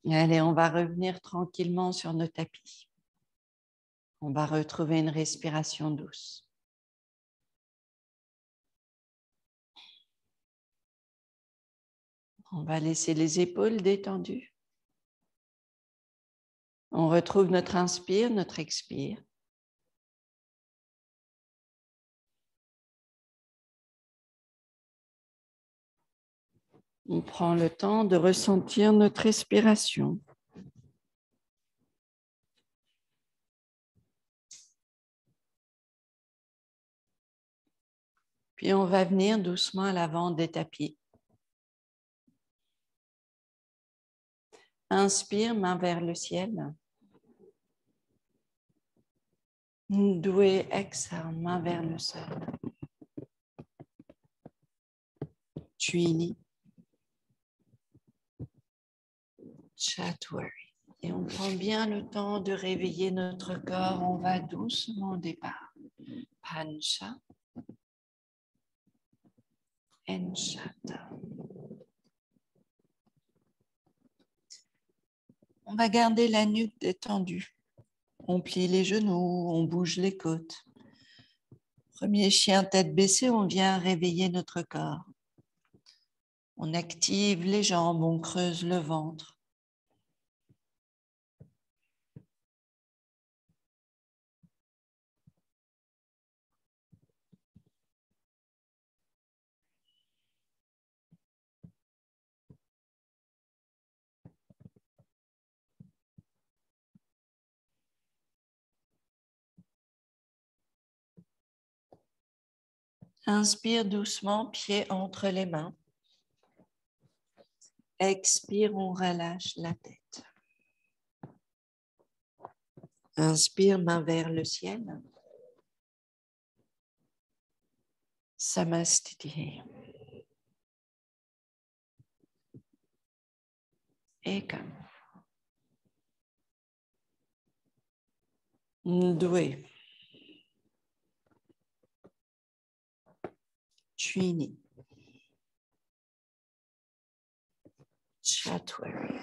Allez, on va revenir tranquillement sur nos tapis. On va retrouver une respiration douce. On va laisser les épaules détendues. On retrouve notre inspire, notre expire. On prend le temps de ressentir notre respiration. Puis on va venir doucement à l'avant des tapis. Inspire, main vers le ciel. Doué, exhale, main vers le sol. Chouini. Chatwari. Et on prend bien le temps de réveiller notre corps. On va doucement au départ. Pancha. Enchata. On va garder la nuque détendue. On plie les genoux, on bouge les côtes. Premier chien tête baissée, on vient réveiller notre corps. On active les jambes, on creuse le ventre. Inspire doucement, pied entre les mains. Expire, on relâche la tête. Inspire, main vers le ciel. Samastiti. Ekam. Doué. Chouini. Chatwari.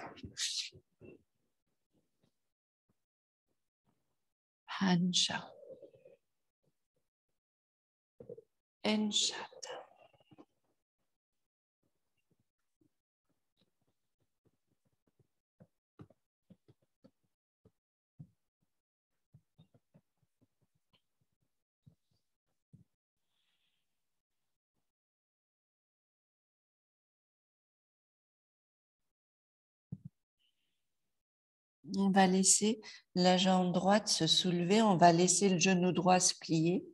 Pancha. Enchata. On va laisser la jambe droite se soulever, on va laisser le genou droit se plier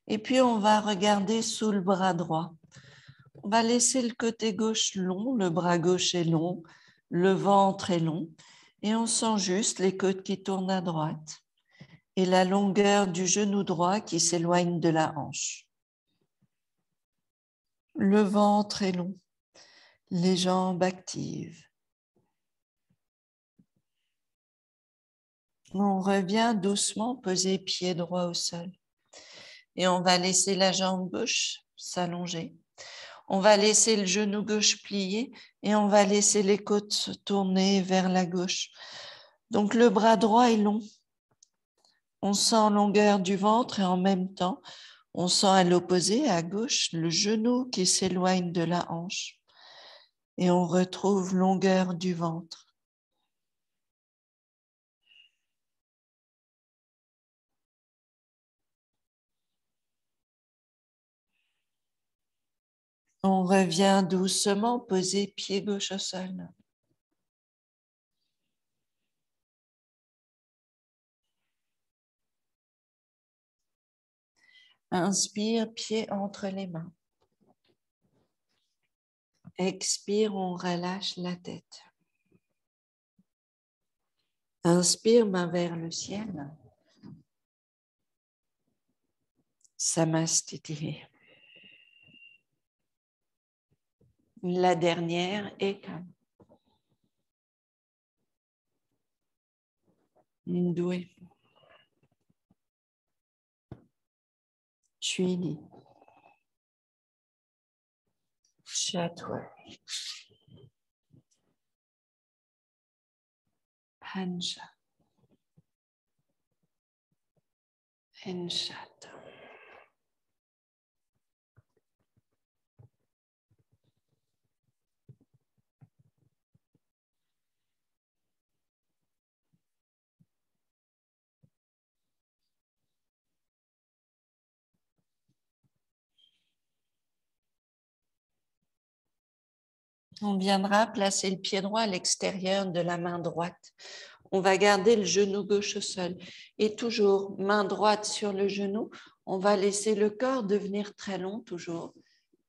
et puis on va regarder sous le bras droit. On va laisser le côté gauche long, le bras gauche est long, le ventre est long et on sent juste les côtes qui tournent à droite et la longueur du genou droit qui s'éloigne de la hanche. Le ventre est long, les jambes actives. On revient doucement poser pied droit au sol. Et on va laisser la jambe gauche s'allonger. On va laisser le genou gauche plié et on va laisser les côtes se tourner vers la gauche. Donc le bras droit est long. On sent longueur du ventre et en même temps, on sent à l'opposé, à gauche, le genou qui s'éloigne de la hanche. Et on retrouve longueur du ventre. On revient doucement poser pied gauche au sol. Inspire, pied entre les mains. Expire, on relâche la tête. Inspire, main vers le ciel. Samastiti. La dernière est calme. Doué. Chouini. Chatwari. Hansha. Enshat. On viendra placer le pied droit à l'extérieur de la main droite. On va garder le genou gauche au sol. Et toujours, main droite sur le genou, on va laisser le corps devenir très long, toujours.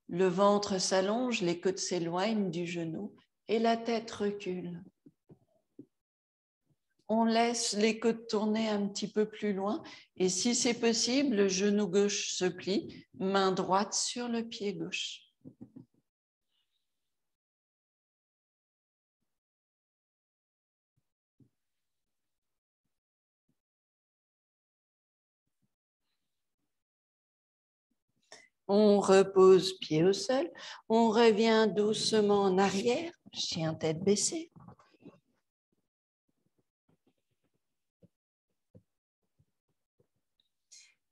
Le ventre s'allonge, les côtes s'éloignent du genou et la tête recule. On laisse les côtes tourner un petit peu plus loin et si c'est possible, le genou gauche se plie, main droite sur le pied gauche. On repose pied au sol, on revient doucement en arrière, chien tête baissée.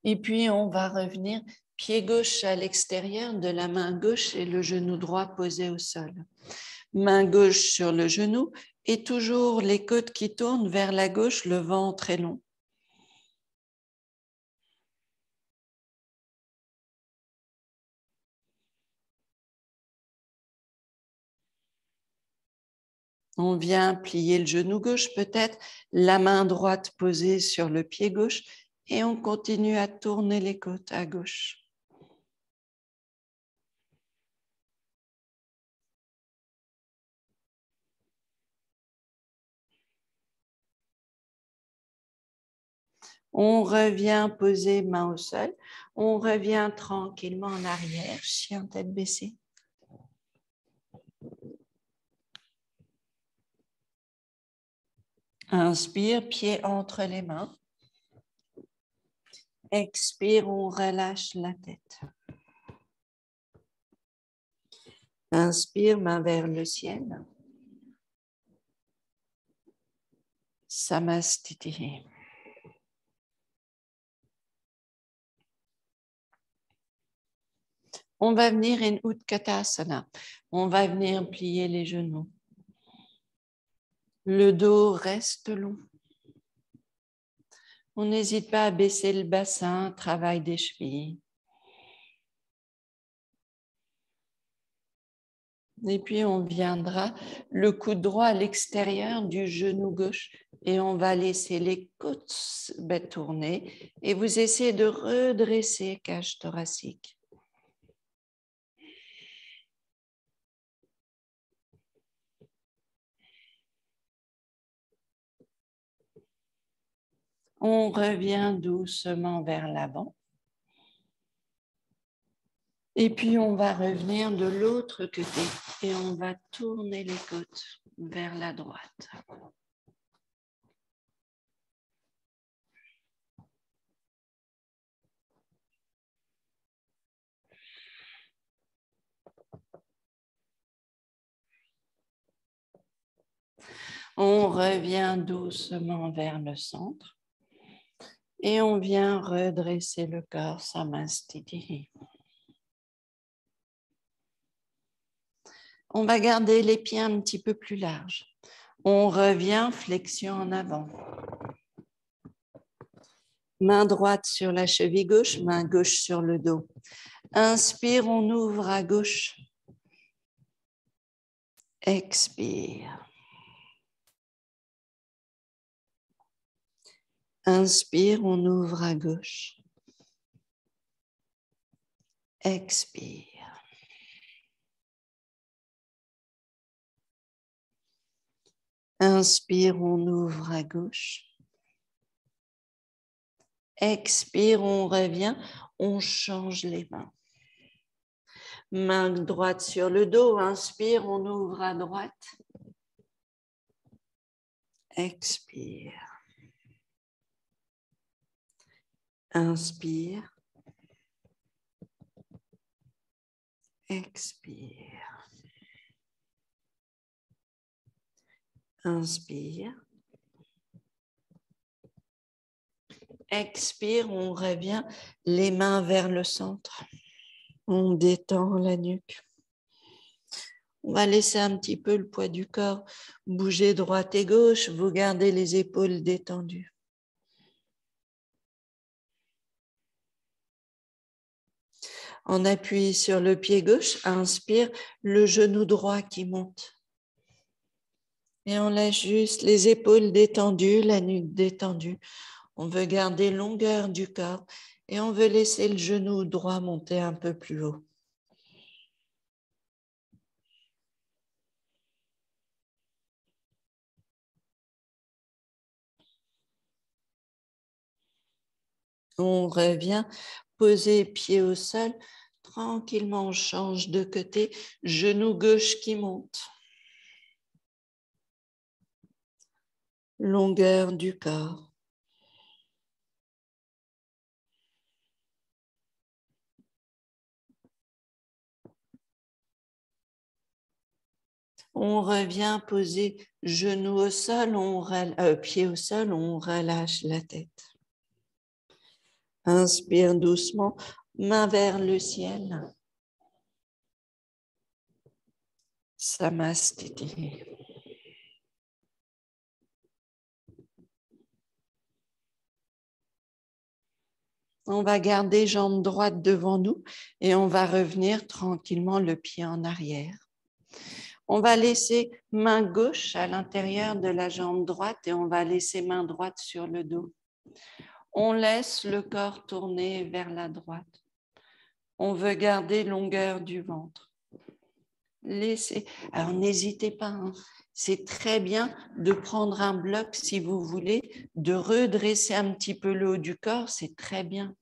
Et puis on va revenir pied gauche à l'extérieur de la main gauche et le genou droit posé au sol. Main gauche sur le genou et toujours les côtes qui tournent vers la gauche, le ventre est long. On vient plier le genou gauche, peut-être la main droite posée sur le pied gauche et on continue à tourner les côtes à gauche. On revient poser main au sol, on revient tranquillement en arrière, chien tête baissée. Inspire, pied entre les mains. Expire, on relâche la tête. Inspire, main vers le ciel. Samastiti. On va venir in Utkatasana. On va venir plier les genoux. Le dos reste long. On n'hésite pas à baisser le bassin, travail des chevilles. Et puis on viendra le coude droit à l'extérieur du genou gauche et on va laisser les côtes tourner et vous essayez de redresser cage thoracique. On revient doucement vers l'avant. Et puis, on va revenir de l'autre côté et on va tourner les côtes vers la droite. On revient doucement vers le centre et on vient redresser le corps, Samastiti. On va garder les pieds un petit peu plus larges. On revient, flexion en avant. Main droite sur la cheville gauche, main gauche sur le dos. Inspire, on ouvre à gauche. Expire. Inspire, on ouvre à gauche. Expire. Inspire, on ouvre à gauche. Expire, on revient, on change les mains. Main droite sur le dos, inspire, on ouvre à droite. Expire. Inspire. Expire. Inspire. expire, on revient les mains vers le centre. On détend la nuque. On va laisser un petit peu le poids du corps bouger droite et gauche. Vous gardez les épaules détendues. On appuie sur le pied gauche, inspire, le genou droit qui monte. Et on lâche juste les épaules détendues, la nuque détendue. On veut garder longueur du corps et on veut laisser le genou droit monter un peu plus haut. On revient, poser pied au sol. Tranquillement, on change de côté. Genou gauche qui monte. Longueur du corps. On revient poser genou au sol, pied au sol, on relâche la tête. Inspire doucement, main vers le ciel. Samastiti. On va garder jambe droite devant nous et on va revenir tranquillement le pied en arrière. On va laisser main gauche à l'intérieur de la jambe droite et on va laisser main droite sur le dos. On laisse le corps tourner vers la droite. On veut garder longueur du ventre. Laissez. Alors n'hésitez pas, hein. C'est très bien de prendre un bloc si vous voulez, de redresser un petit peu le haut du corps, c'est très bien.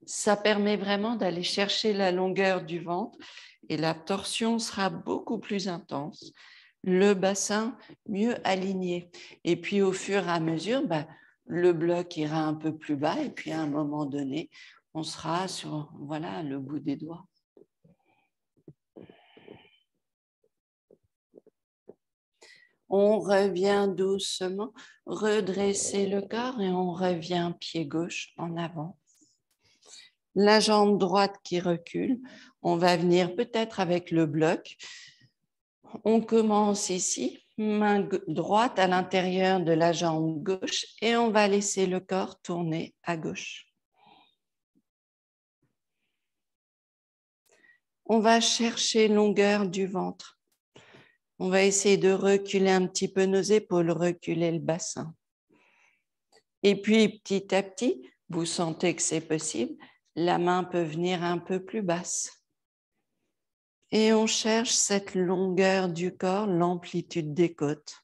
Ça permet vraiment d'aller chercher la longueur du ventre et la torsion sera beaucoup plus intense. Le bassin mieux aligné. Et puis au fur et à mesure, le bloc ira un peu plus bas et puis à un moment donné, on sera sur le bout des doigts. On revient doucement, redresser le corps et on revient pied gauche en avant. La jambe droite qui recule, on va venir peut-être avec le bloc. On commence ici, main droite à l'intérieur de la jambe gauche et on va laisser le corps tourner à gauche. On va chercher longueur du ventre. On va essayer de reculer un petit peu nos épaules, reculer le bassin. Et puis, petit à petit, vous sentez que c'est possible, la main peut venir un peu plus basse. Et on cherche cette longueur du corps, l'amplitude des côtes.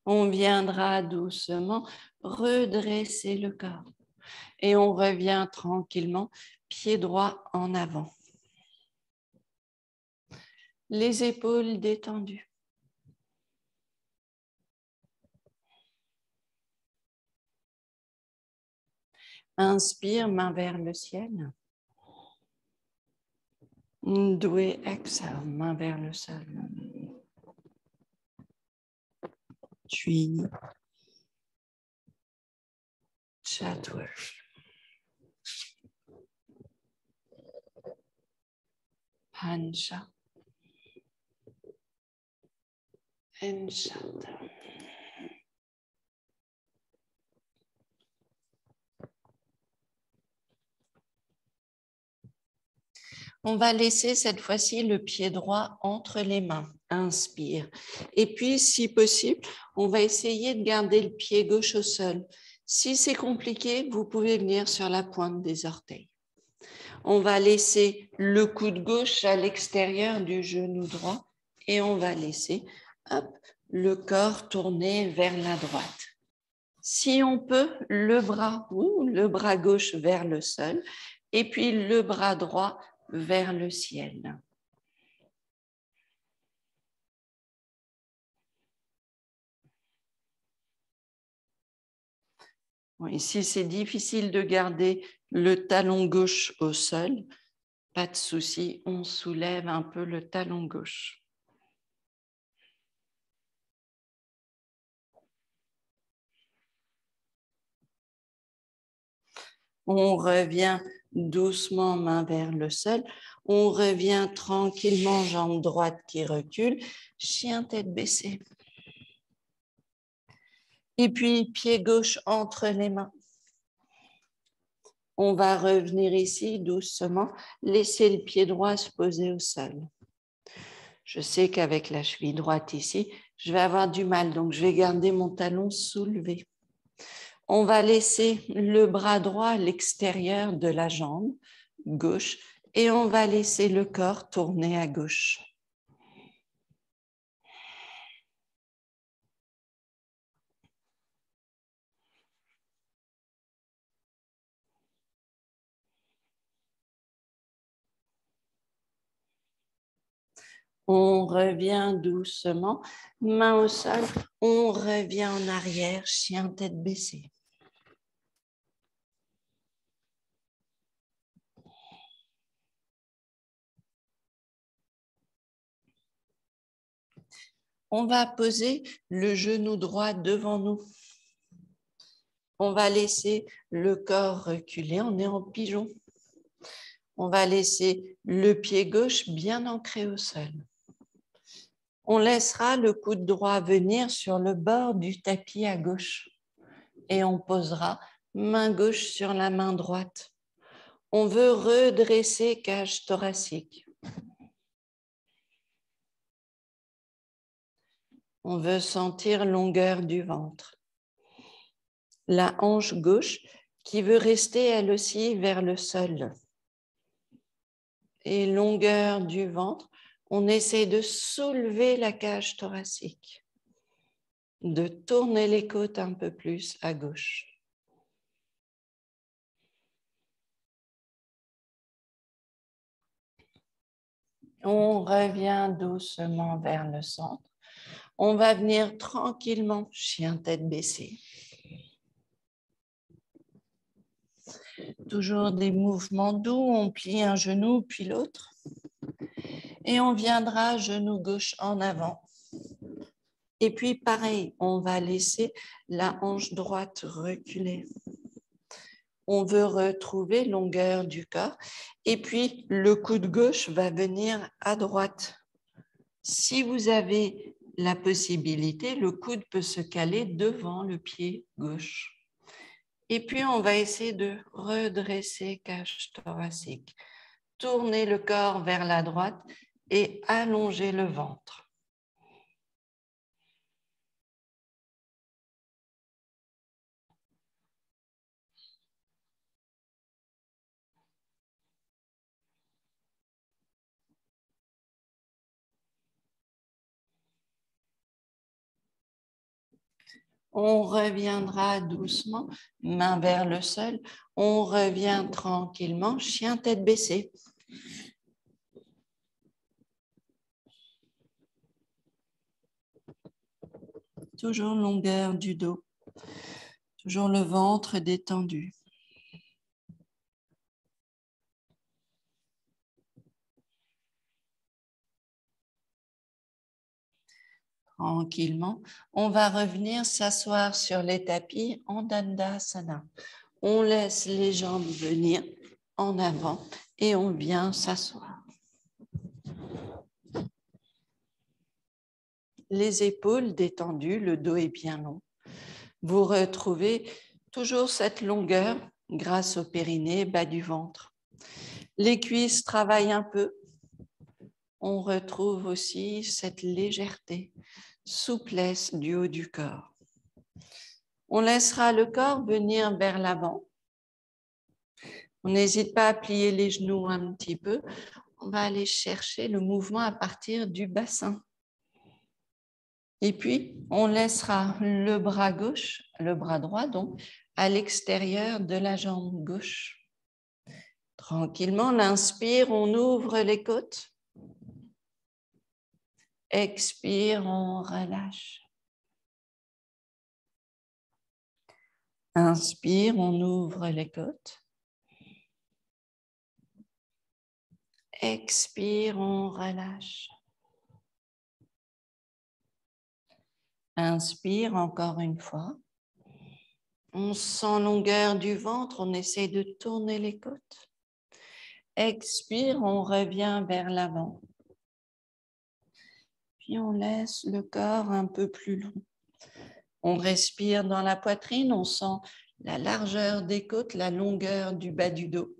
On viendra doucement redresser le corps. Et on revient tranquillement, pied droit en avant. Les épaules détendues. Inspire, main vers le ciel. Doué, exhale, main vers le sol. Puis, Chatwar. Pancha. Enchata. On va laisser cette fois-ci le pied droit entre les mains. Inspire. Et puis, si possible, on va essayer de garder le pied gauche au sol. Si c'est compliqué, vous pouvez venir sur la pointe des orteils. On va laisser le coude gauche à l'extérieur du genou droit et on va laisser le corps tourner vers la droite. Si on peut, le bras gauche vers le sol et puis le bras droit vers le ciel. Bon, ici, c'est difficile de garder le talon gauche au sol. Pas de souci, on soulève un peu le talon gauche. On revient doucement, main vers le sol. On revient tranquillement, jambe droite qui recule. Chien tête baissée. Et puis, pied gauche entre les mains. On va revenir ici doucement, laisser le pied droit se poser au sol. Je sais qu'avec la cheville droite ici, je vais avoir du mal, donc je vais garder mon talon soulevé. On va laisser le bras droit à l'extérieur de la jambe gauche et on va laisser le corps tourner à gauche. On revient doucement, main au sol, on revient en arrière, chien tête baissée. On va poser le genou droit devant nous. On va laisser le corps reculer, on est en pigeon. On va laisser le pied gauche bien ancré au sol. On laissera le coude droit venir sur le bord du tapis à gauche et on posera main gauche sur la main droite. On veut redresser cage thoracique. On veut sentir longueur du ventre. La hanche gauche qui veut rester elle aussi vers le sol. Et longueur du ventre, on essaie de soulever la cage thoracique, de tourner les côtes un peu plus à gauche. On revient doucement vers le centre. On va venir tranquillement, chien tête baissée. Toujours des mouvements doux, on plie un genou puis l'autre. Et on viendra genou gauche en avant. Et puis pareil, on va laisser la hanche droite reculer. On veut retrouver longueur du corps. Et puis le coude gauche va venir à droite. Si vous avez la possibilité, le coude peut se caler devant le pied gauche. Et puis, on va essayer de redresser cage thoracique. Tourner le corps vers la droite et allonger le ventre. On reviendra doucement, main vers le sol. On revient tranquillement, chien tête baissée. Toujours longueur du dos. Toujours le ventre détendu. Tranquillement, on va revenir s'asseoir sur les tapis en Dandasana. On laisse les jambes venir en avant et on vient s'asseoir. Les épaules détendues, le dos est bien long. Vous retrouvez toujours cette longueur grâce au périnée, bas du ventre. Les cuisses travaillent un peu. On retrouve aussi cette légèreté, souplesse du haut du corps. On laissera le corps venir vers l'avant. On n'hésite pas à plier les genoux un petit peu. On va aller chercher le mouvement à partir du bassin. Et puis, on laissera le bras gauche, le bras droit donc, à l'extérieur de la jambe gauche. Tranquillement, l'inspire, on ouvre les côtes. Expire, on relâche. Inspire, on ouvre les côtes. Expire, on relâche. Inspire encore une fois. On sent longueur du ventre, on essaie de tourner les côtes. Expire, on revient vers l'avant. Puis on laisse le corps un peu plus long. On respire dans la poitrine, on sent la largeur des côtes, la longueur du bas du dos.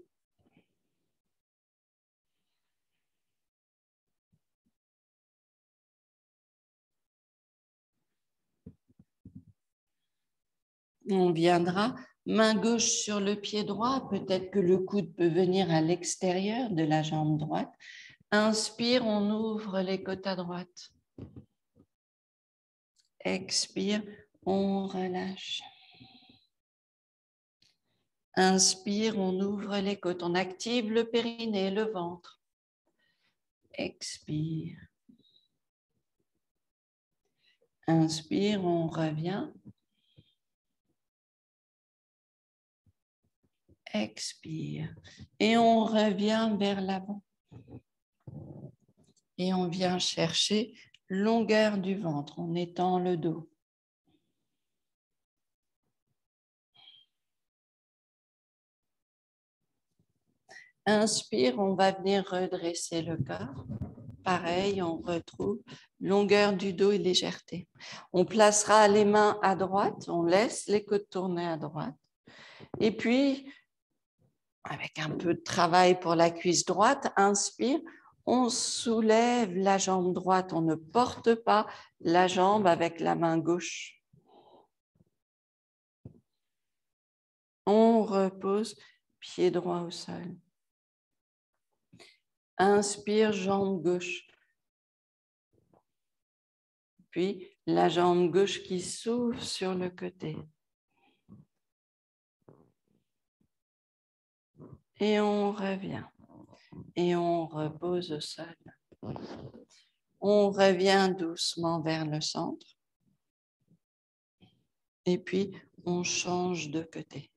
On viendra main gauche sur le pied droit, peut-être que le coude peut venir à l'extérieur de la jambe droite. Inspire, on ouvre les côtes à droite. Expire, on relâche. Inspire, on ouvre les côtes, on active le périnée, le ventre. Expire. Inspire, on revient. Expire. Et on revient vers l'avant. Et on vient chercher longueur du ventre. On étend le dos. Inspire, on va venir redresser le corps. Pareil, on retrouve longueur du dos et légèreté. On placera les mains à droite, on laisse les côtes tourner à droite. Et puis, avec un peu de travail pour la cuisse droite, inspire, on soulève la jambe droite, on ne porte pas la jambe avec la main gauche. On repose, pied droit au sol. Inspire, jambe gauche. Puis la jambe gauche qui s'ouvre sur le côté. Et on revient. Et on repose au sol. On revient doucement vers le centre. Et puis, on change de côté.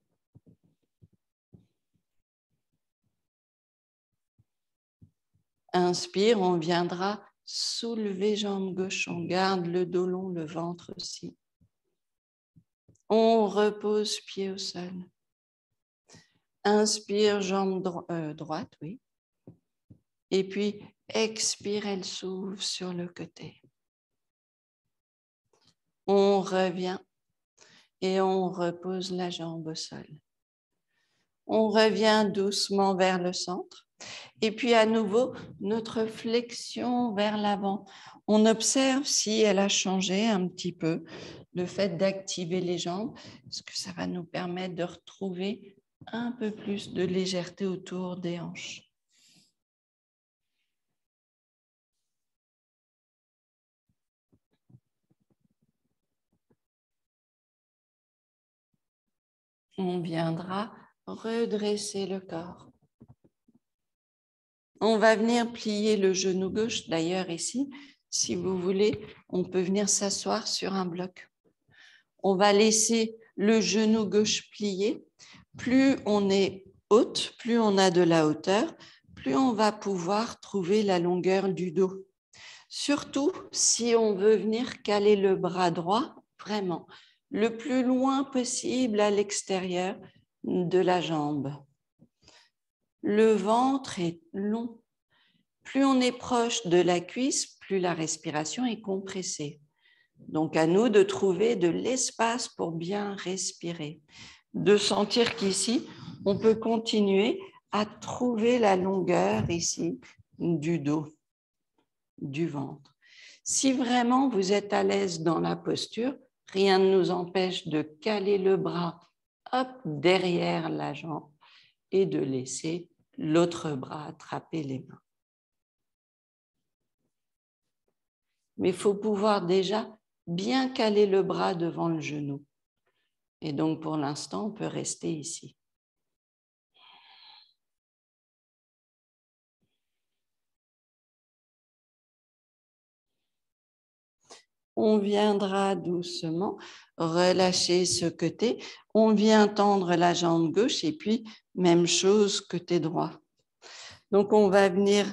Inspire, on viendra soulever jambe gauche. On garde le dos long, le ventre aussi. On repose pied au sol. Inspire, jambe droite, oui. Et puis, expire, elle s'ouvre sur le côté. On revient et on repose la jambe au sol. On revient doucement vers le centre. Et puis à nouveau, notre flexion vers l'avant. On observe si elle a changé un petit peu. Le fait d'activer les jambes, est-ce que ça va nous permettre de retrouver un peu plus de légèreté autour des hanches? On viendra redresser le corps. On va venir plier le genou gauche. D'ailleurs, ici, si vous voulez, on peut venir s'asseoir sur un bloc. On va laisser le genou gauche plié. Plus on est haute, plus on a de la hauteur, plus on va pouvoir trouver la longueur du dos. Surtout si on veut venir caler le bras droit, vraiment, le plus loin possible à l'extérieur de la jambe. Le ventre est long. Plus on est proche de la cuisse, plus la respiration est compressée. Donc, à nous de trouver de l'espace pour bien respirer. De sentir qu'ici, on peut continuer à trouver la longueur ici du dos, du ventre. Si vraiment vous êtes à l'aise dans la posture, rien ne nous empêche de caler le bras hop, derrière la jambe et de laisser l'autre bras attraper les mains. Mais il faut pouvoir déjà bien caler le bras devant le genou. Et donc, pour l'instant, on peut rester ici. On viendra doucement relâcher ce côté. On vient tendre la jambe gauche et puis même chose côté droit. Donc, on va venir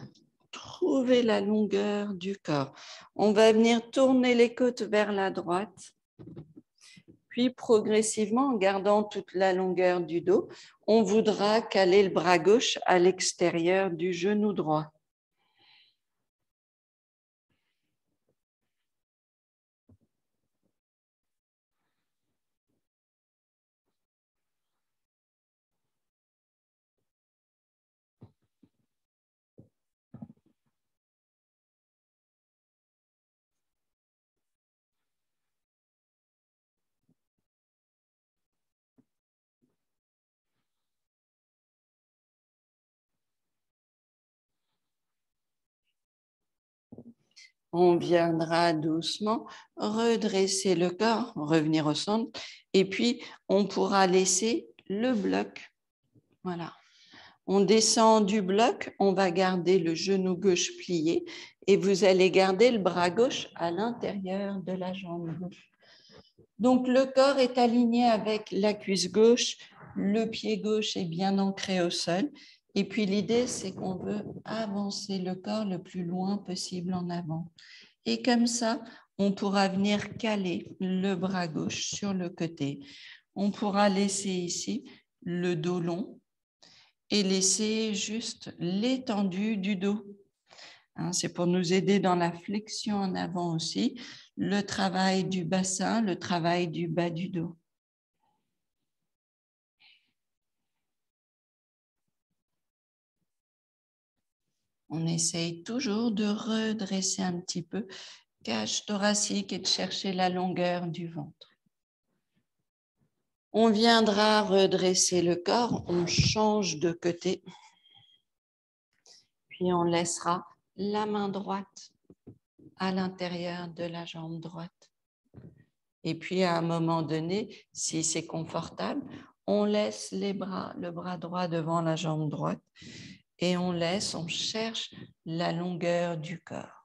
trouver la longueur du corps. On va venir tourner les côtes vers la droite. Puis, progressivement, en gardant toute la longueur du dos, on voudra caler le bras gauche à l'extérieur du genou droit. On viendra doucement redresser le corps, revenir au centre, et puis on pourra laisser le bloc. Voilà. On descend du bloc, on va garder le genou gauche plié et vous allez garder le bras gauche à l'intérieur de la jambe gauche. Donc le corps est aligné avec la cuisse gauche, le pied gauche est bien ancré au sol. Et puis l'idée, c'est qu'on veut avancer le corps le plus loin possible en avant. Et comme ça, on pourra venir caler le bras gauche sur le côté. On pourra laisser ici le dos long et laisser juste l'étendue du dos. C'est pour nous aider dans la flexion en avant aussi, le travail du bassin, le travail du bas du dos. On essaye toujours de redresser un petit peu, cage thoracique, et de chercher la longueur du ventre. On viendra redresser le corps, on change de côté, puis on laissera la main droite à l'intérieur de la jambe droite. Et puis à un moment donné, si c'est confortable, on laisse les bras, le bras droit devant la jambe droite et on cherche la longueur du corps.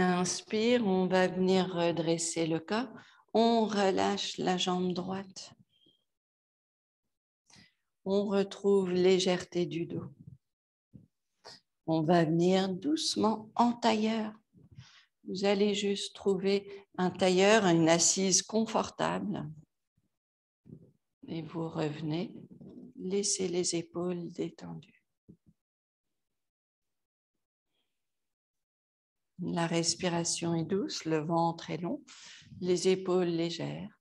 Inspire, on va venir redresser le corps. On relâche la jambe droite. On retrouve légèreté du dos. On va venir doucement en tailleur. Vous allez juste trouver un tailleur, une assise confortable. Et vous revenez. Laissez les épaules détendues. La respiration est douce, le ventre est long, les épaules légères.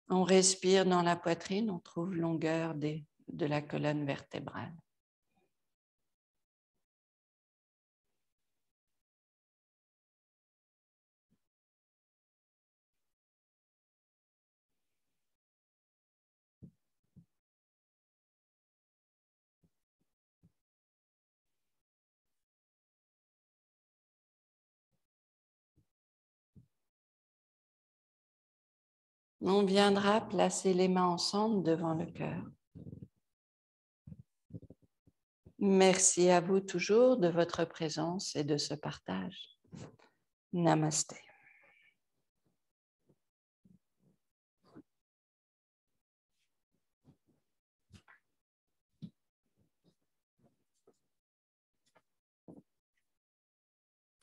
On respire dans la poitrine, on trouve longueur de la colonne vertébrale. On viendra placer les mains ensemble devant le cœur. Merci à vous toujours de votre présence et de ce partage. Namasté.